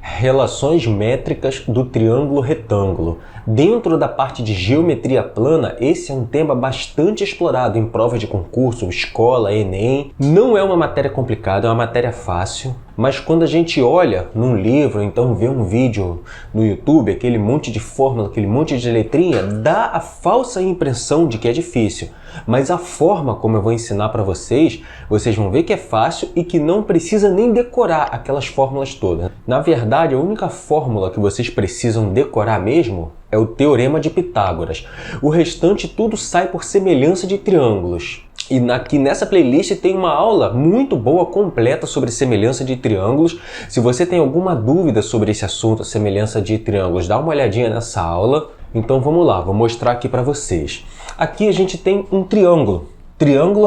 Relações métricas do triângulo retângulo. Dentro da parte de geometria plana, esse é um tema bastante explorado em provas de concurso, escola, Enem. Não é uma matéria complicada, é uma matéria fácil, mas quando a gente olha num livro, então vê um vídeo no YouTube, aquele monte de fórmula, aquele monte de letrinha, dá a falsa impressão de que é difícil. Mas a forma como eu vou ensinar para vocês, vocês vão ver que é fácil e que não precisa nem decorar aquelas fórmulas todas. Na verdade, a única fórmula que vocês precisam decorar mesmo é o Teorema de Pitágoras. O restante tudo sai por semelhança de triângulos. E aqui nessa playlist tem uma aula muito boa, completa sobre semelhança de triângulos. Se você tem alguma dúvida sobre esse assunto, semelhança de triângulos, dá uma olhadinha nessa aula. Então vamos lá, vou mostrar aqui para vocês. Aqui a gente tem um triângulo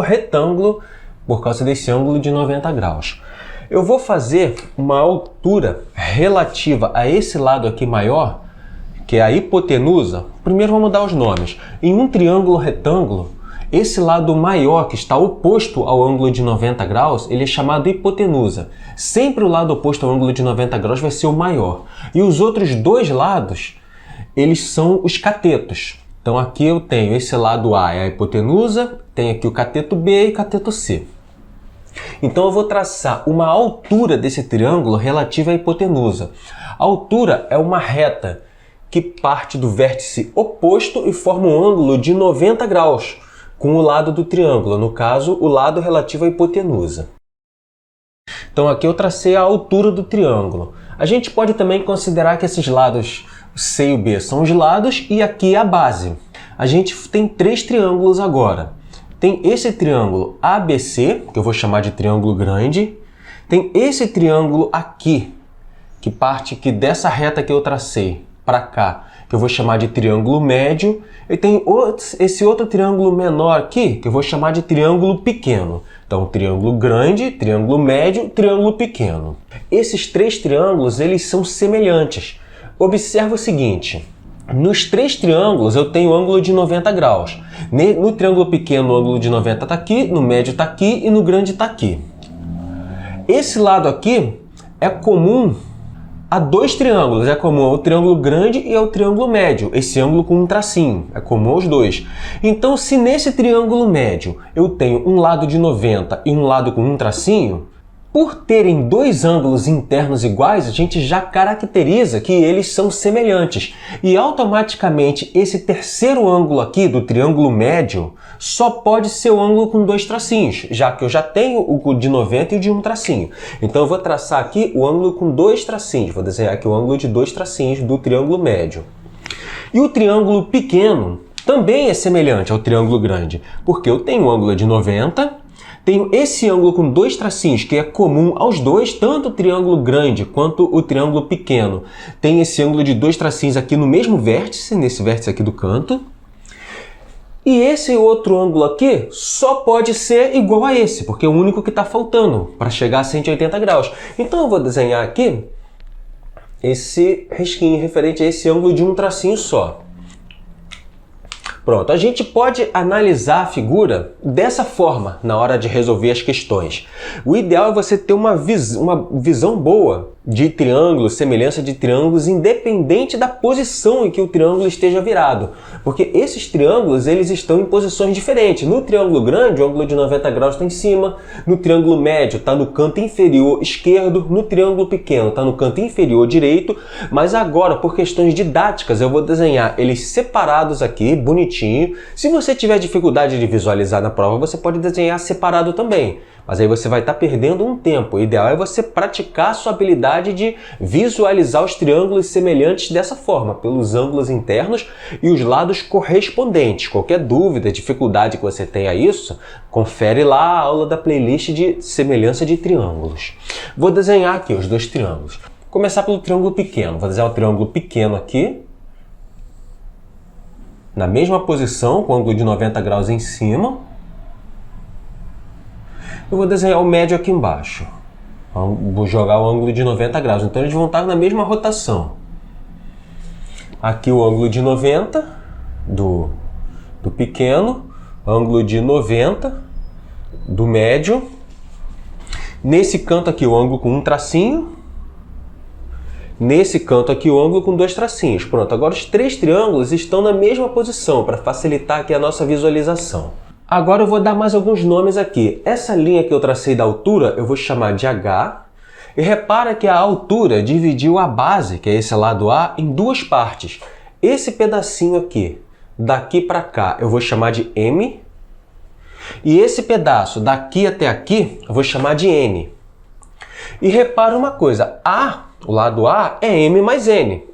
retângulo, por causa desse ângulo de 90 graus. Eu vou fazer uma altura relativa a esse lado aqui maior, que é a hipotenusa. Primeiro vamos dar os nomes. Em um triângulo retângulo, esse lado maior, que está oposto ao ângulo de 90 graus, ele é chamado hipotenusa. Sempre o lado oposto ao ângulo de 90 graus vai ser o maior. E os outros dois lados, eles são os catetos. Então aqui eu tenho esse lado A é a hipotenusa, tem aqui o cateto B e cateto C. Então eu vou traçar uma altura desse triângulo relativa à hipotenusa. A altura é uma reta que parte do vértice oposto e forma um ângulo de 90 graus com o lado do triângulo, no caso, o lado relativo à hipotenusa. Então aqui eu tracei a altura do triângulo. A gente pode também considerar que esses lados C e o B são os lados e aqui a base. A gente tem três triângulos agora. Tem esse triângulo ABC, que eu vou chamar de triângulo grande. Tem esse triângulo aqui, que parte aqui dessa reta que eu tracei para cá, que eu vou chamar de triângulo médio. E tem esse outro triângulo menor aqui, que eu vou chamar de triângulo pequeno. Então, triângulo grande, triângulo médio, triângulo pequeno. Esses três triângulos, eles são semelhantes. Observa o seguinte, nos três triângulos eu tenho ângulo de 90 graus. No triângulo pequeno o ângulo de 90 está aqui, no médio está aqui e no grande está aqui. Esse lado aqui é comum a dois triângulos, é comum ao triângulo grande e ao triângulo médio, esse ângulo com um tracinho, é comum aos dois. Então, se nesse triângulo médio eu tenho um lado de 90 e um lado com um tracinho, por terem dois ângulos internos iguais, a gente já caracteriza que eles são semelhantes. E automaticamente esse terceiro ângulo aqui do triângulo médio só pode ser o ângulo com dois tracinhos, já que eu já tenho o de 90 e o de um tracinho. Então eu vou traçar aqui o ângulo com dois tracinhos, vou desenhar aqui o ângulo de dois tracinhos do triângulo médio. E o triângulo pequeno também é semelhante ao triângulo grande, porque eu tenho o ângulo de 90, tenho esse ângulo com dois tracinhos, que é comum aos dois, tanto o triângulo grande quanto o triângulo pequeno. Tem esse ângulo de dois tracinhos aqui no mesmo vértice, nesse vértice aqui do canto. E esse outro ângulo aqui só pode ser igual a esse, porque é o único que está faltando para chegar a 180 graus. Então eu vou desenhar aqui esse risquinho referente a esse ângulo de um tracinho só. Pronto, a gente pode analisar a figura dessa forma na hora de resolver as questões. O ideal é você ter uma visão boa de triângulos, semelhança de triângulos, independente da posição em que o triângulo esteja virado. Porque esses triângulos, eles estão em posições diferentes. No triângulo grande, o ângulo de 90 graus está em cima. No triângulo médio, está no canto inferior esquerdo. No triângulo pequeno, está no canto inferior direito. Mas agora, por questões didáticas, eu vou desenhar eles separados aqui, bonitinho. Se você tiver dificuldade de visualizar na prova, você pode desenhar separado também. Mas aí você vai estar perdendo um tempo. O ideal é você praticar a sua habilidade de visualizar os triângulos semelhantes dessa forma, pelos ângulos internos e os lados correspondentes. Qualquer dúvida, dificuldade que você tenha isso, confere lá a aula da playlist de semelhança de triângulos. Vou desenhar aqui os dois triângulos. Vou começar pelo triângulo pequeno. Vou desenhar o triângulo pequeno aqui, na mesma posição, com o ângulo de 90 graus em cima. Eu vou desenhar o médio aqui embaixo. Vou jogar o ângulo de 90 graus. Então eles vão estar na mesma rotação. Aqui o ângulo de 90 do pequeno, ângulo de 90 do médio. Nesse canto aqui o ângulo com um tracinho. Nesse canto aqui o ângulo com 2 tracinhos. Pronto, agora os 3 triângulos estão na mesma posição para facilitar aqui a nossa visualização. Agora eu vou dar mais alguns nomes aqui. Essa linha que eu tracei da altura eu vou chamar de H. E repara que a altura dividiu a base, que é esse lado A, em 2 partes. Esse pedacinho aqui, daqui para cá, eu vou chamar de M. E esse pedaço daqui até aqui, eu vou chamar de N. E repara uma coisa, A, o lado A, é M mais N.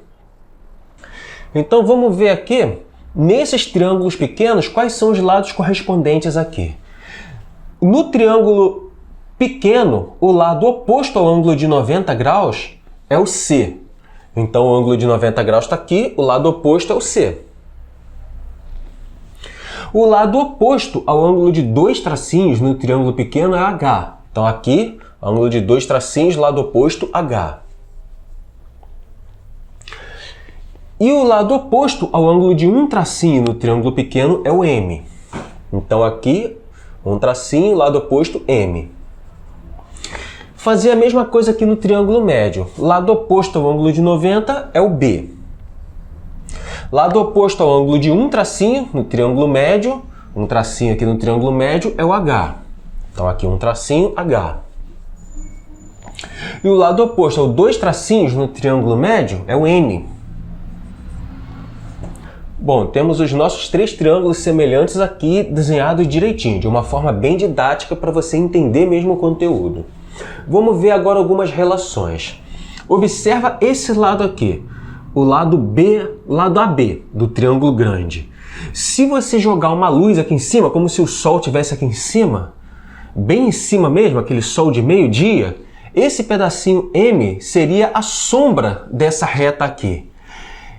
Então vamos ver aqui, nesses triângulos pequenos, quais são os lados correspondentes aqui. No triângulo pequeno, o lado oposto ao ângulo de 90 graus é o C. Então o ângulo de 90 graus está aqui, o lado oposto é o C. O lado oposto ao ângulo de 2 tracinhos no triângulo pequeno é H. Então aqui, ângulo de 2 tracinhos, lado oposto, H. E o lado oposto ao ângulo de 1 tracinho no triângulo pequeno é o M. Então aqui, 1 tracinho, lado oposto, M. Fazer a mesma coisa aqui no triângulo médio. Lado oposto ao ângulo de 90 é o B. Lado oposto ao ângulo de 1 tracinho no triângulo médio, 1 tracinho aqui no triângulo médio é o H. Então aqui 1 tracinho, H. E o lado oposto ao 2 tracinhos no triângulo médio é o N. Bom, temos os nossos 3 triângulos semelhantes aqui desenhados direitinho, de uma forma bem didática para você entender mesmo o conteúdo. Vamos ver agora algumas relações. Observa esse lado aqui, o lado B, lado AB do triângulo grande. Se você jogar uma luz aqui em cima, como se o sol estivesse aqui em cima, bem em cima mesmo, aquele sol de meio-dia, esse pedacinho M seria a sombra dessa reta aqui.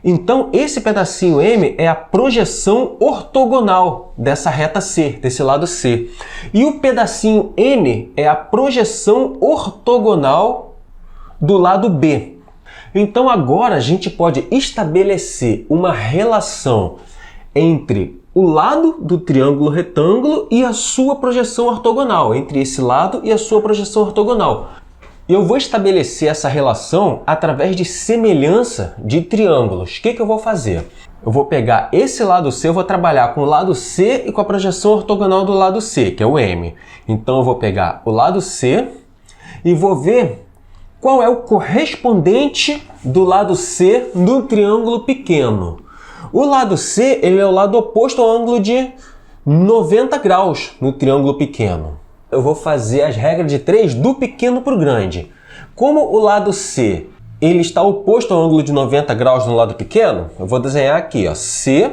Então, esse pedacinho M é a projeção ortogonal dessa reta C, desse lado C. E o pedacinho N é a projeção ortogonal do lado B. Então, agora a gente pode estabelecer uma relação entre o lado do triângulo retângulo e a sua projeção ortogonal, entre esse lado e a sua projeção ortogonal. E eu vou estabelecer essa relação através de semelhança de triângulos. O que eu vou fazer? Eu vou pegar esse lado C, eu vou trabalhar com o lado C e com a projeção ortogonal do lado C, que é o M. Então eu vou pegar o lado C e vou ver qual é o correspondente do lado C no triângulo pequeno. O lado C ele é o lado oposto ao ângulo de 90 graus no triângulo pequeno. Eu vou fazer as regras de 3 do pequeno para o grande. Como o lado C ele está oposto ao ângulo de 90 graus no lado pequeno, eu vou desenhar aqui, ó, C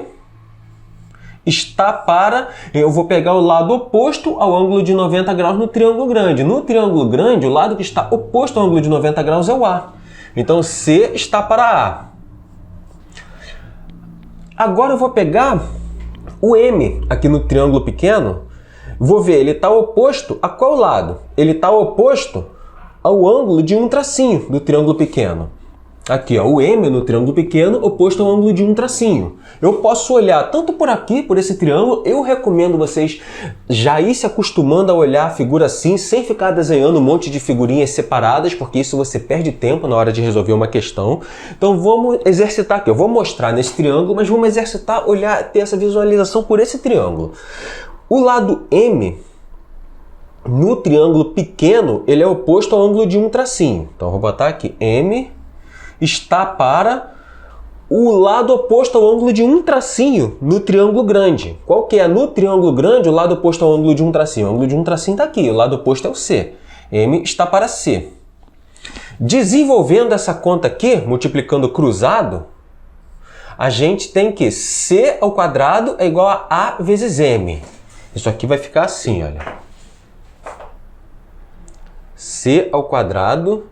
está para... Eu vou pegar o lado oposto ao ângulo de 90 graus no triângulo grande. No triângulo grande, o lado que está oposto ao ângulo de 90 graus é o A. Então, C está para A. Agora eu vou pegar o M aqui no triângulo pequeno. Vou ver, ele está oposto a qual lado? Ele está oposto ao ângulo de 1 tracinho do triângulo pequeno. Aqui, ó, o M no triângulo pequeno oposto ao ângulo de 1 tracinho. Eu posso olhar tanto por aqui, por esse triângulo. Eu recomendo vocês já ir se acostumando a olhar a figura assim, sem ficar desenhando um monte de figurinhas separadas, porque isso você perde tempo na hora de resolver uma questão. Então vamos exercitar aqui. Eu vou mostrar nesse triângulo, mas vamos exercitar, olhar, ter essa visualização por esse triângulo. O lado M no triângulo pequeno, ele é oposto ao ângulo de 1 tracinho. Então eu vou botar aqui M está para o lado oposto ao ângulo de 1 tracinho no triângulo grande. Qual que é? No triângulo grande, o lado oposto ao ângulo de 1 tracinho. O ângulo de 1 tracinho está aqui, o lado oposto é o C. M está para C. Desenvolvendo essa conta aqui, multiplicando cruzado, a gente tem que C ao quadrado é igual a A vezes M. Isso aqui vai ficar assim, olha. C ao quadrado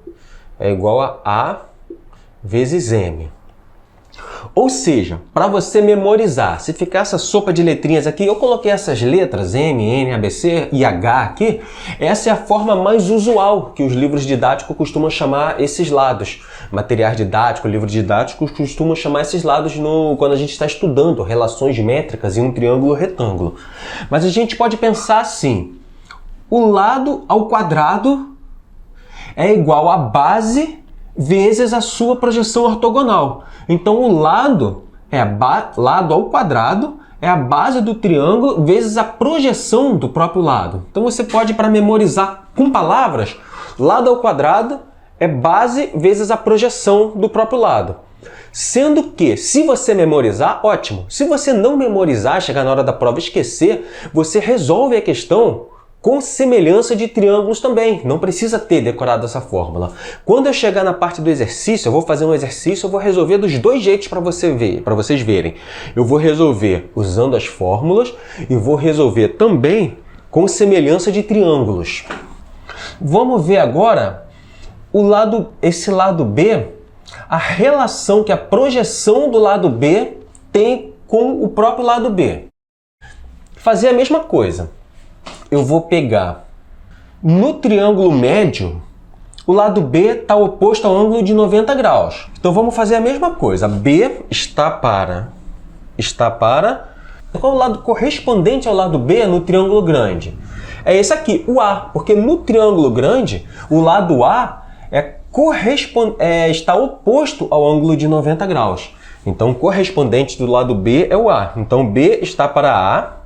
é igual a A vezes M. Ou seja, para você memorizar, se ficar essa sopa de letrinhas aqui, eu coloquei essas letras M, N, ABC e H aqui, essa é a forma mais usual que os livros didáticos costumam chamar esses lados. Materiais didáticos, livros didáticos costumam chamar esses lados quando a gente está estudando relações métricas em um triângulo retângulo. Mas a gente pode pensar assim, o lado ao quadrado é igual a base vezes a sua projeção ortogonal. Então, o lado é lado ao quadrado, é a base do triângulo vezes a projeção do próprio lado. Então, você pode, para memorizar com palavras, lado ao quadrado é base vezes a projeção do próprio lado. Sendo que, se você memorizar, ótimo. Se você não memorizar, chegar na hora da prova e esquecer, você resolve a questão com semelhança de triângulos também. Não precisa ter decorado essa fórmula. Quando eu chegar na parte do exercício, eu vou fazer um exercício, eu vou resolver dos dois jeitos para vocês verem. Eu vou resolver usando as fórmulas e vou resolver também com semelhança de triângulos. Vamos ver agora esse lado B, a relação que a projeção do lado B tem com o próprio lado B. Fazer a mesma coisa. Eu vou pegar no triângulo médio, o lado B está oposto ao ângulo de 90 graus. Então vamos fazer a mesma coisa. B está para... Qual é o lado correspondente ao lado B no triângulo grande? É esse aqui, o A, porque no triângulo grande, o lado A está oposto ao ângulo de 90 graus. Então, o correspondente do lado B é o A. Então, B está para A.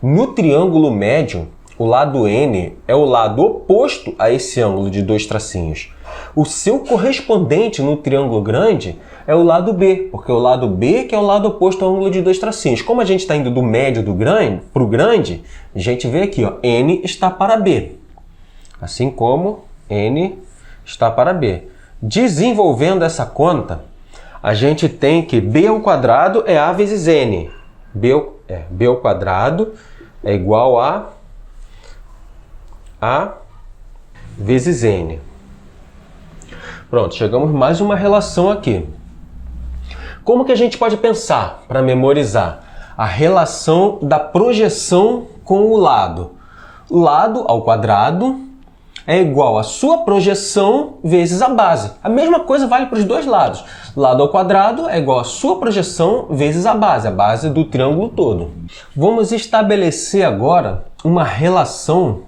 No triângulo médio, o lado N é o lado oposto a esse ângulo de dois tracinhos. O seu correspondente no triângulo grande é o lado B, porque o lado B que é o lado oposto ao ângulo de dois tracinhos. Como a gente está indo do médio para o grande, a gente vê aqui, ó, N está para B. Assim como N está para B. Desenvolvendo essa conta, a gente tem que B ao quadrado é A vezes N. B ao quadrado é igual a A vezes N. Pronto, chegamos mais uma relação aqui. Como que a gente pode pensar para memorizar? A relação da projeção com o lado. O lado ao quadrado é igual a sua projeção vezes a base. A mesma coisa vale para os dois lados. Lado ao quadrado é igual a sua projeção vezes a base do triângulo todo. Vamos estabelecer agora uma relação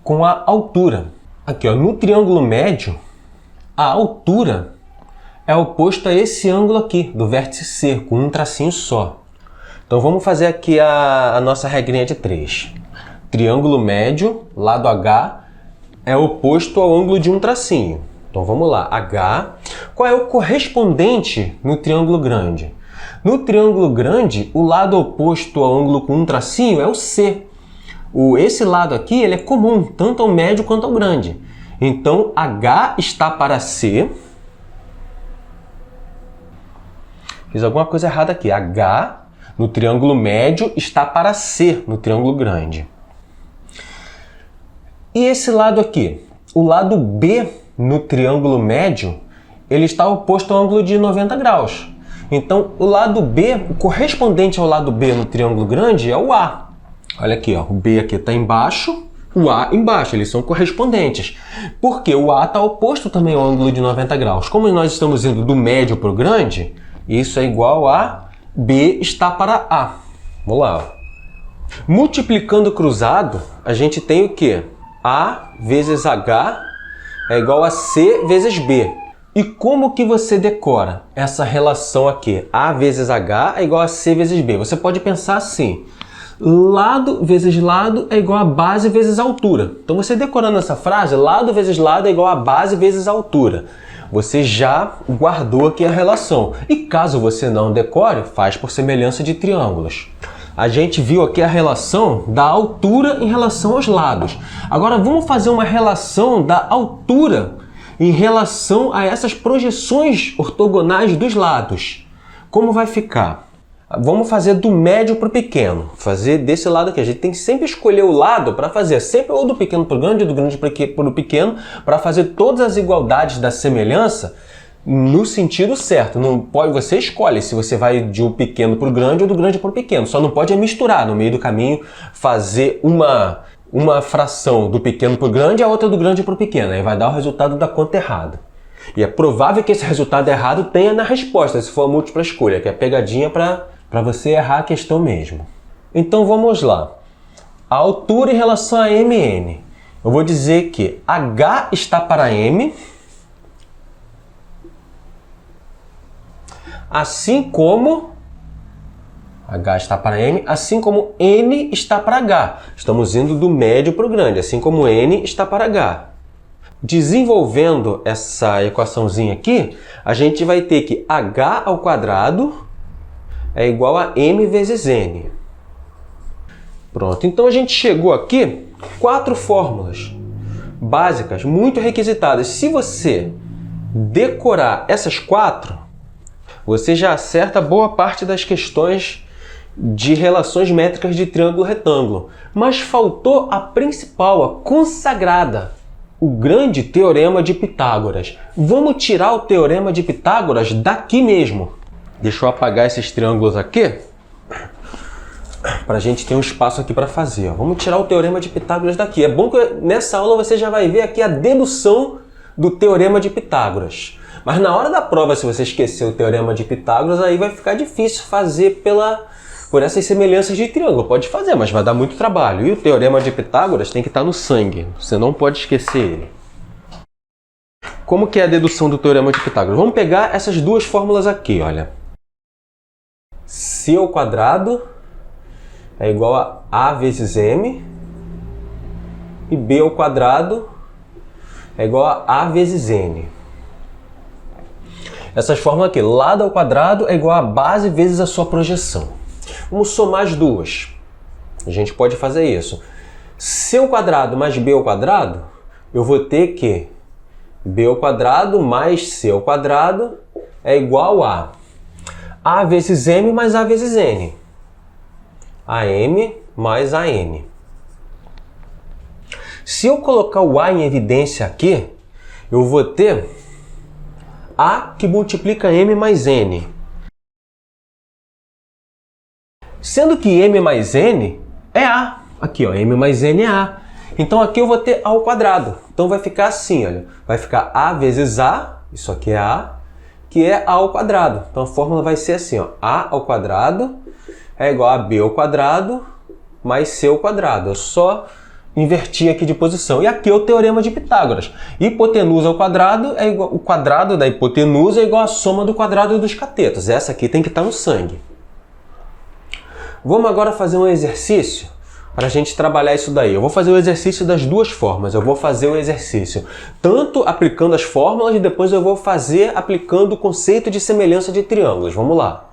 com a altura. Aqui, ó, no triângulo médio, a altura é oposto a esse ângulo aqui, do vértice C, com um tracinho só. Então vamos fazer aqui a nossa regrinha de 3. Triângulo médio, lado H, é oposto ao ângulo de um tracinho. Então vamos lá, H. Qual é o correspondente no triângulo grande? No triângulo grande, o lado oposto ao ângulo com um tracinho é o C. Esse lado aqui ele é comum, tanto ao médio quanto ao grande. Então, H está para C. Fiz alguma coisa errada aqui. H no triângulo médio está para C no triângulo grande. E esse lado aqui, o lado B no triângulo médio, ele está oposto ao ângulo de 90 graus. Então, o lado B, o correspondente ao lado B no triângulo grande é o A. Olha aqui, ó, o B aqui está embaixo, o A embaixo, eles são correspondentes. Porque o A está oposto também ao ângulo de 90 graus. Como nós estamos indo do médio para o grande, isso é igual a B está para A. Vamos lá. Ó. Multiplicando cruzado, a gente tem o quê? A vezes H é igual a C vezes B. E como que você decora essa relação aqui? A vezes H é igual a C vezes B. Você pode pensar assim. Lado vezes lado é igual a base vezes altura. Então, você decorando essa frase, lado vezes lado é igual a base vezes altura. Você já guardou aqui a relação. E caso você não decore, faz por semelhança de triângulos. A gente viu aqui a relação da altura em relação aos lados. Agora vamos fazer uma relação da altura em relação a essas projeções ortogonais dos lados. Como vai ficar? Vamos fazer do médio para o pequeno. Fazer desse lado aqui. A gente tem que sempre escolher o lado para fazer sempre ou do pequeno para o grande ou do grande para o pequeno para fazer todas as igualdades da semelhança no sentido certo. Não pode, você escolhe se você vai do pequeno para o grande ou do grande para o pequeno. Só não pode misturar no meio do caminho, fazer uma fração do pequeno para o grande e a outra do grande para o pequeno. Aí vai dar o resultado da conta errada. E é provável que esse resultado errado tenha na resposta, se for a múltipla escolha, que é pegadinha para você errar a questão mesmo. Então vamos lá. A altura em relação a MN. Eu vou dizer que H está para M. assim como H está para M, assim como N está para H. Estamos indo do médio para o grande, assim como N está para H. Desenvolvendo essa equaçãozinha aqui, a gente vai ter que H ao quadrado é igual a M vezes N. Pronto, então a gente chegou aqui, 4 fórmulas básicas, muito requisitadas. Se você decorar essas 4, você já acerta boa parte das questões de relações métricas de triângulo retângulo. Mas faltou a principal, a consagrada, o grande teorema de Pitágoras. Vamos tirar o teorema de Pitágoras daqui mesmo. Deixa eu apagar esses triângulos aqui, para a gente ter um espaço aqui para fazer. Vamos tirar o teorema de Pitágoras daqui. É bom que nessa aula você já vai ver aqui a dedução do teorema de Pitágoras. Mas na hora da prova, se você esquecer o teorema de Pitágoras, aí vai ficar difícil fazer por essas semelhanças de triângulo. Pode fazer, mas vai dar muito trabalho. E o teorema de Pitágoras tem que estar no sangue. Você não pode esquecer ele. Como que é a dedução do teorema de Pitágoras? Vamos pegar essas duas fórmulas aqui, olha. C ao quadrado é igual a vezes M. E B ao quadrado é igual a vezes N. Essas fórmulas aqui, lado ao quadrado é igual a base vezes a sua projeção. Vamos somar as duas. A gente pode fazer isso. C ao quadrado mais B ao quadrado, eu vou ter que B ao quadrado mais C ao quadrado é igual a vezes M mais A vezes N. AM mais AN. Se eu colocar o A em evidência aqui, eu vou ter A que multiplica M mais N. Sendo que M mais N é A. Aqui, ó, M mais N é A. Então aqui eu vou ter A ao quadrado. Então vai ficar assim, olha. Vai ficar A vezes A, isso aqui é A, que é A ao quadrado. Então a fórmula vai ser assim, ó. A ao quadrado é igual a B ao quadrado mais C ao quadrado. Eu só inverti aqui de posição. E aqui é o teorema de Pitágoras. Hipotenusa ao quadrado é igual, o quadrado da hipotenusa é igual a soma do quadrado dos catetos. Essa aqui tem que estar no sangue. Vamos agora fazer um exercício para a gente trabalhar isso daí. Eu vou fazer o exercício das duas formas. Eu vou fazer o exercício tanto aplicando as fórmulas e depois eu vou fazer aplicando o conceito de semelhança de triângulos. Vamos lá.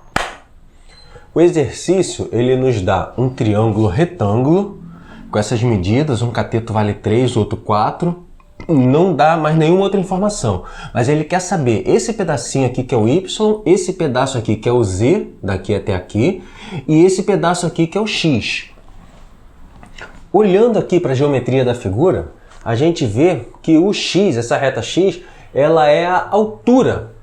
O exercício, ele nos dá um triângulo retângulo com essas medidas, um cateto vale 3, outro 4, não dá mais nenhuma outra informação. Mas ele quer saber esse pedacinho aqui que é o Y, esse pedaço aqui que é o Z, daqui até aqui, e esse pedaço aqui que é o X. Olhando aqui para a geometria da figura, a gente vê que o X, essa reta X, ela é a altura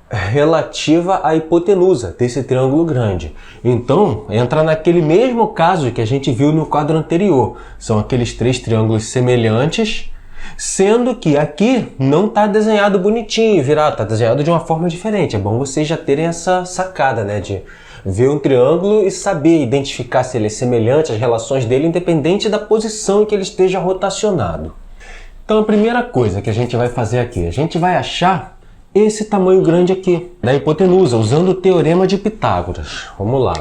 relativa à hipotenusa desse triângulo grande. Então, entra naquele mesmo caso que a gente viu no quadro anterior. São aqueles 3 triângulos semelhantes, sendo que aqui não está desenhado bonitinho, virado, está desenhado de uma forma diferente. É bom vocês já terem essa sacada, né, de ver um triângulo e saber identificar se ele é semelhante, as relações dele, independente da posição em que ele esteja rotacionado. Então, a primeira coisa que a gente vai fazer aqui, a gente vai achar esse tamanho grande aqui, da hipotenusa, usando o teorema de Pitágoras. Vamos lá.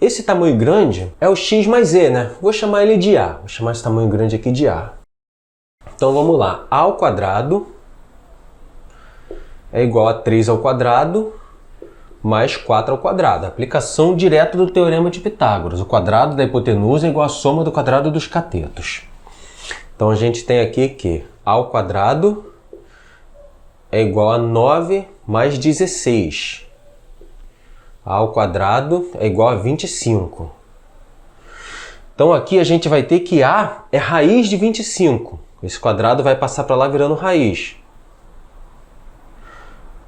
Esse tamanho grande é o x mais e, né? Vou chamar ele de A. Vou chamar esse tamanho grande aqui de A. Então vamos lá. A ao quadrado é igual a 3 ao quadrado mais 4 ao quadrado. Aplicação direta do teorema de Pitágoras. O quadrado da hipotenusa é igual à soma do quadrado dos catetos. Então a gente tem aqui que A ao quadrado é igual a 9 mais 16. A ao quadrado é igual a 25. Então aqui a gente vai ter que A é raiz de 25. Esse quadrado vai passar para lá virando raiz.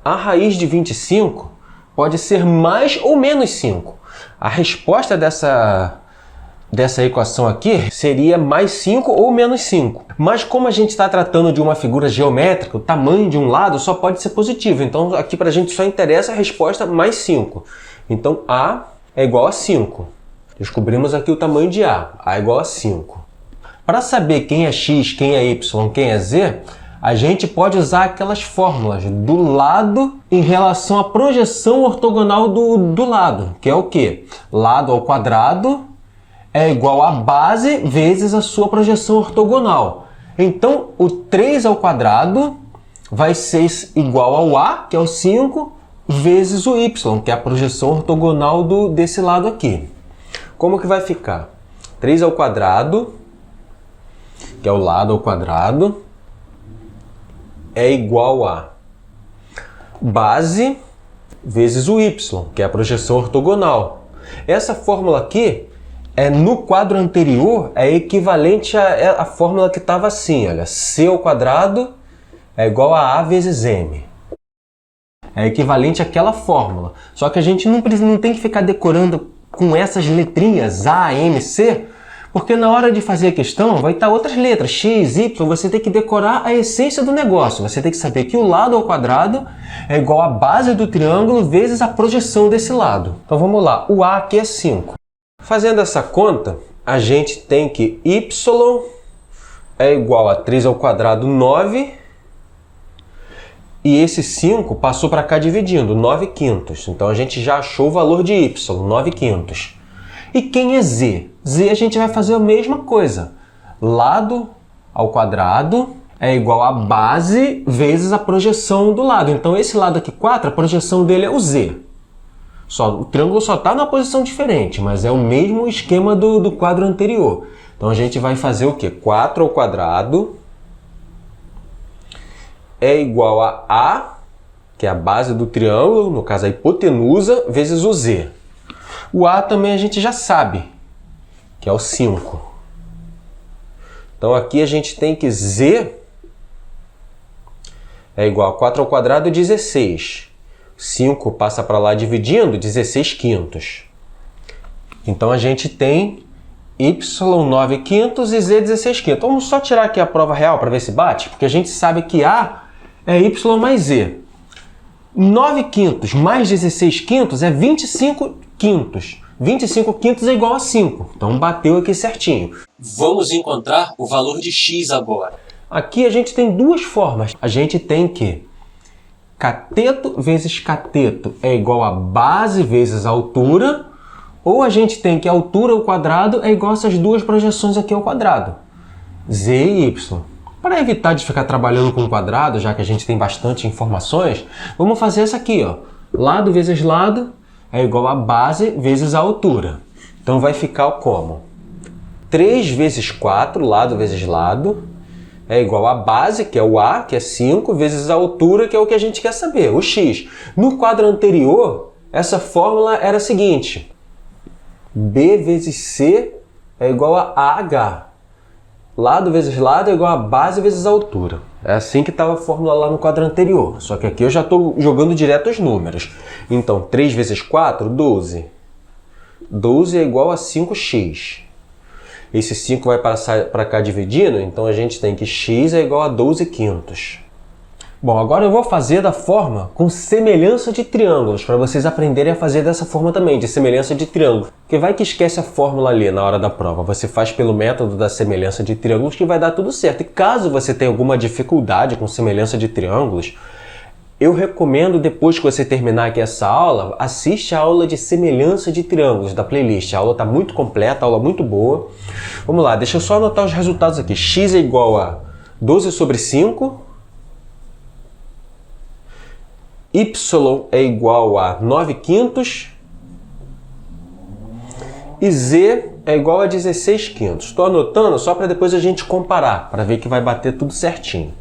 A raiz de 25 pode ser mais ou menos 5. A resposta dessa equação aqui seria mais 5 ou menos 5. Mas como a gente está tratando de uma figura geométrica, o tamanho de um lado só pode ser positivo. Então aqui para a gente só interessa a resposta mais 5. Então A é igual a 5. Descobrimos aqui o tamanho de A. A é igual a 5. Para saber quem é X, quem é Y, quem é Z, a gente pode usar aquelas fórmulas do lado em relação à projeção ortogonal do lado, que é o quê? Lado ao quadrado é igual a base vezes a sua projeção ortogonal. Então, o 3 ao quadrado vai ser igual ao A, que é o 5, vezes o Y, que é a projeção ortogonal desse lado aqui. Como que vai ficar? 3 ao quadrado, que é o lado ao quadrado, é igual a base vezes o y, que é a projeção ortogonal. Essa fórmula aqui, no quadro anterior, é equivalente à fórmula que estava assim, olha, c ao quadrado é igual a a vezes m. É equivalente àquela fórmula. Só que a gente não tem que ficar decorando com essas letrinhas A, M, C, porque na hora de fazer a questão vai estar outras letras, x, y, você tem que decorar a essência do negócio. Você tem que saber que o lado ao quadrado é igual à base do triângulo vezes a projeção desse lado. Então vamos lá, o A aqui é 5. Fazendo essa conta, a gente tem que y é igual a 3 ao quadrado, 9, e esse 5 passou para cá dividindo, 9 quintos. Então a gente já achou o valor de y, 9 quintos. E quem é z? Z a gente vai fazer a mesma coisa. Lado ao quadrado é igual a base vezes a projeção do lado. Então esse lado aqui, 4, a projeção dele é o z. O triângulo só está numa posição diferente, mas é o mesmo esquema do quadro anterior. Então a gente vai fazer o quê? 4 ao quadrado é igual a, que é a base do triângulo, no caso a hipotenusa, vezes o z. O A também a gente já sabe, que é o 5. Então aqui a gente tem que z é igual a 4 ao quadrado, 16. 5 passa para lá dividindo, 16 quintos. Então a gente tem y 9 quintos e z 16 quintos. Vamos só tirar aqui a prova real para ver se bate, porque a gente sabe que A é y mais z. 9 quintos mais 16 quintos é 25 quintos. 25 quintos é igual a 5. Então bateu aqui certinho. Vamos encontrar o valor de x agora. Aqui a gente tem duas formas. A gente tem que cateto vezes cateto é igual a base vezes a altura, ou a gente tem que a altura ao quadrado é igual a essas duas projeções aqui ao quadrado, z e y. Para evitar de ficar trabalhando com quadrado, já que a gente tem bastante informações, vamos fazer essa aqui, ó. Lado vezes lado é igual a base vezes a altura. Então vai ficar como? 3 vezes 4, lado vezes lado, é igual a base, que é o A, que é 5, vezes a altura, que é o que a gente quer saber, o x. No quadro anterior, essa fórmula era a seguinte: B vezes C é igual a AH. Lado vezes lado é igual a base vezes a altura. É assim que estava a fórmula lá no quadro anterior. Só que aqui eu já estou jogando direto os números. Então, 3 vezes 4, 12. 12 é igual a 5x. Esse 5 vai passar para cá dividindo, então a gente tem que x é igual a 12 quintos. Bom, agora eu vou fazer da forma com semelhança de triângulos, para vocês aprenderem a fazer dessa forma também, de semelhança de triângulo. Porque vai que esquece a fórmula ali na hora da prova. Você faz pelo método da semelhança de triângulos que vai dar tudo certo. E caso você tenha alguma dificuldade com semelhança de triângulos, eu recomendo, depois que você terminar aqui essa aula, assiste a aula de semelhança de triângulos da playlist. A aula está muito completa, a aula muito boa. Vamos lá, deixa eu só anotar os resultados aqui. X é igual a 12 sobre 5. Y é igual a 9 quintos. E Z é igual a 16 quintos. Estou anotando só para depois a gente comparar, para ver que vai bater tudo certinho.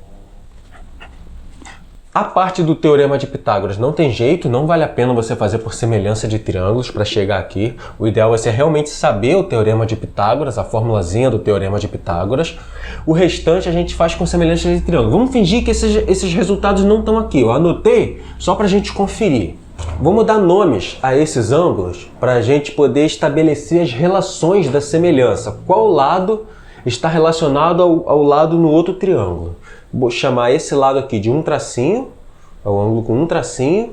A parte do Teorema de Pitágoras não tem jeito, não vale a pena você fazer por semelhança de triângulos para chegar aqui. O ideal é você realmente saber o Teorema de Pitágoras, a formulazinha do Teorema de Pitágoras. O restante a gente faz com semelhança de triângulo. Vamos fingir que esses resultados não estão aqui. Eu anotei só para a gente conferir. Vamos dar nomes a esses ângulos para a gente poder estabelecer as relações da semelhança. Qual lado está relacionado ao lado no outro triângulo? Vou chamar esse lado aqui de um tracinho, é o ângulo com um tracinho,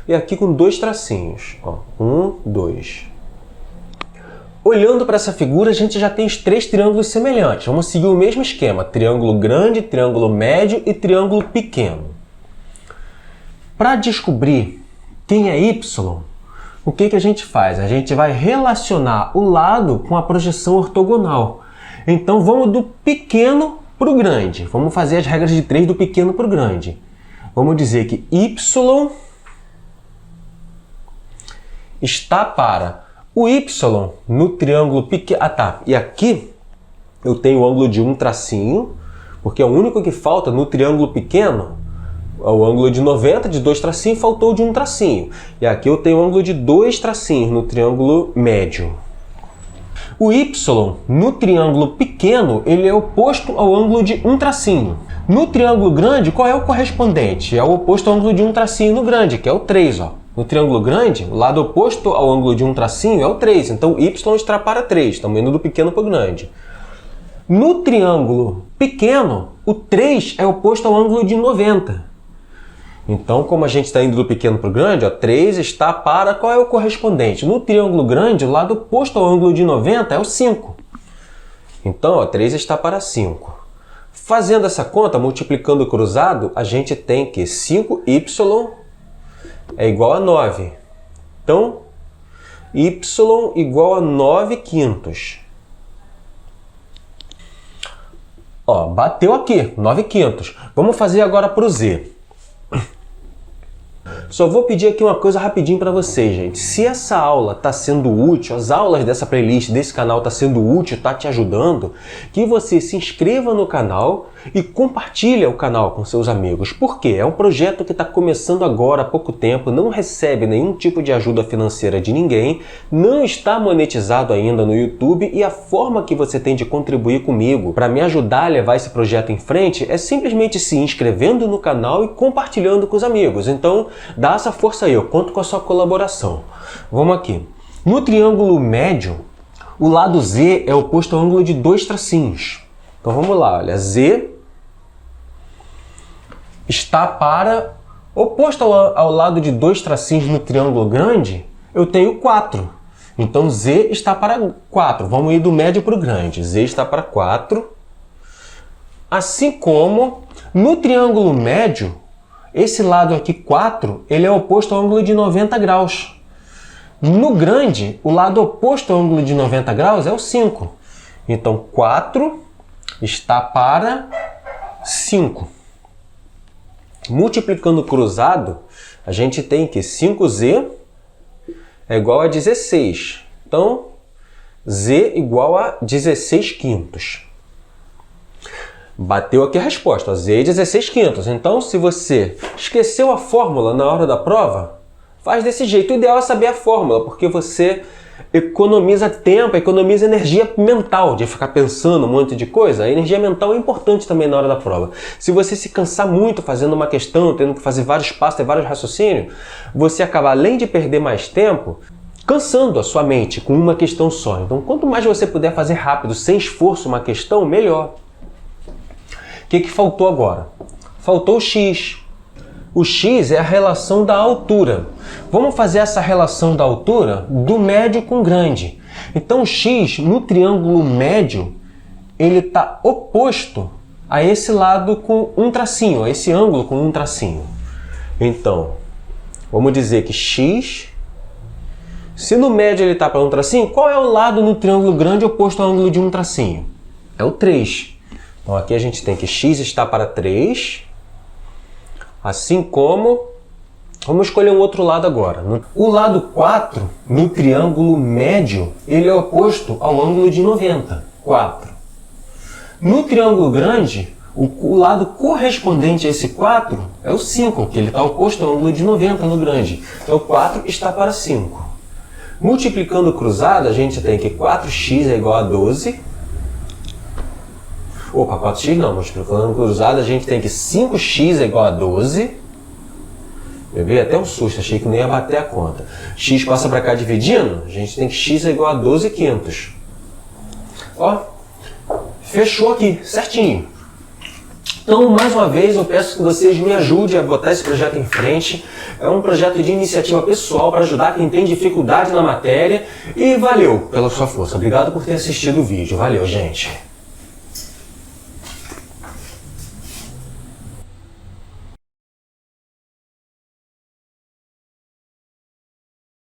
e aqui com dois tracinhos. Ó, 1, 2. Olhando para essa figura, a gente já tem os três triângulos semelhantes. Vamos seguir o mesmo esquema: triângulo grande, triângulo médio e triângulo pequeno. Para descobrir quem é y, o que a gente faz? A gente vai relacionar o lado com a projeção ortogonal. Então vamos do pequeno para o grande. Vamos fazer as regras de 3 do pequeno para o grande. Vamos dizer que y está para o y no triângulo pequeno. Ah, tá. E aqui eu tenho o ângulo de um tracinho, porque é o único que falta no triângulo pequeno. O ângulo de 90, de 2 tracinhos, faltou de um tracinho. E aqui eu tenho o ângulo de 2 tracinhos no triângulo médio. O y no triângulo pequeno, ele é oposto ao ângulo de um tracinho. No triângulo grande, qual é o correspondente? É o oposto ao ângulo de um tracinho no grande, que é o 3, ó. No triângulo grande, o lado oposto ao ângulo de um tracinho é o 3. Então, y está para 3. Estamos indo do pequeno para o grande. No triângulo pequeno, o 3 é oposto ao ângulo de 90. Então, como a gente está indo do pequeno para o grande, ó, 3 está para... Qual é o correspondente? No triângulo grande, o lado oposto ao ângulo de 90 é o 5. Então, ó, 3 está para 5. Fazendo essa conta, multiplicando o cruzado, a gente tem que 5y é igual a 9. Então, y igual a 9 quintos. Ó, bateu aqui, 9 quintos. Vamos fazer agora para o z. Só vou pedir aqui uma coisa rapidinho para vocês, gente. Se essa aula está sendo útil, as aulas dessa playlist, desse canal está sendo útil, está te ajudando, que você se inscreva no canal e compartilhe o canal com seus amigos. Por quê? É um projeto que está começando agora há pouco tempo, não recebe nenhum tipo de ajuda financeira de ninguém, não está monetizado ainda no YouTube e a forma que você tem de contribuir comigo para me ajudar a levar esse projeto em frente é simplesmente se inscrevendo no canal e compartilhando com os amigos. Então, dá essa força aí, eu conto com a sua colaboração. Vamos aqui. No triângulo médio, o lado z é oposto ao ângulo de 2 tracinhos. Então vamos lá, olha, z está para... Oposto ao lado de 2 tracinhos no triângulo grande, eu tenho 4. Então z está para 4. Vamos ir do médio para o grande. Z está para 4. Assim como no triângulo médio, esse lado aqui, 4, ele é oposto ao ângulo de 90 graus. No grande, o lado oposto ao ângulo de 90 graus é o 5. Então, 4 está para 5. Multiplicando o cruzado, a gente tem que 5z é igual a 16. Então, z igual a 16 quintos. Bateu aqui a resposta, ó, z é 16 quintos. Então, se você esqueceu a fórmula na hora da prova, faz desse jeito. O ideal é saber a fórmula, porque você economiza tempo, economiza energia mental de ficar pensando um monte de coisa. A energia mental é importante também na hora da prova. Se você se cansar muito fazendo uma questão, tendo que fazer vários passos, ter vários raciocínios, você acaba, além de perder mais tempo, cansando a sua mente com uma questão só. Então, quanto mais você puder fazer rápido, sem esforço, uma questão, melhor. O que faltou agora? Faltou o x. O x é a relação da altura. Vamos fazer essa relação da altura do médio com o grande. Então o x no triângulo médio, ele está oposto a esse lado com um tracinho, a esse ângulo com um tracinho. Então, vamos dizer que x, se no médio ele está para um tracinho, qual é o lado no triângulo grande oposto ao ângulo de um tracinho? É o 3. Então aqui a gente tem que x está para 3, assim como... Vamos escolher um outro lado agora. O lado 4, no triângulo médio, ele é oposto ao ângulo de 90, 4. No triângulo grande, o lado correspondente a esse 4 é o 5, que ele está oposto ao ângulo de 90 no grande. Então 4 está para 5. Multiplicando o cruzado, a gente tem que 4x é igual a 12. Opa, 4x não, multiplicando o cruzado, a gente tem que 5x é igual a 12. Eu dei até um susto, achei que não ia bater a conta. X passa para cá dividindo, a gente tem que x é igual a 12 quintos. Ó, fechou aqui, certinho. Então, mais uma vez, eu peço que vocês me ajudem a botar esse projeto em frente. É um projeto de iniciativa pessoal para ajudar quem tem dificuldade na matéria. E valeu pela sua força. Obrigado por ter assistido o vídeo. Valeu, gente.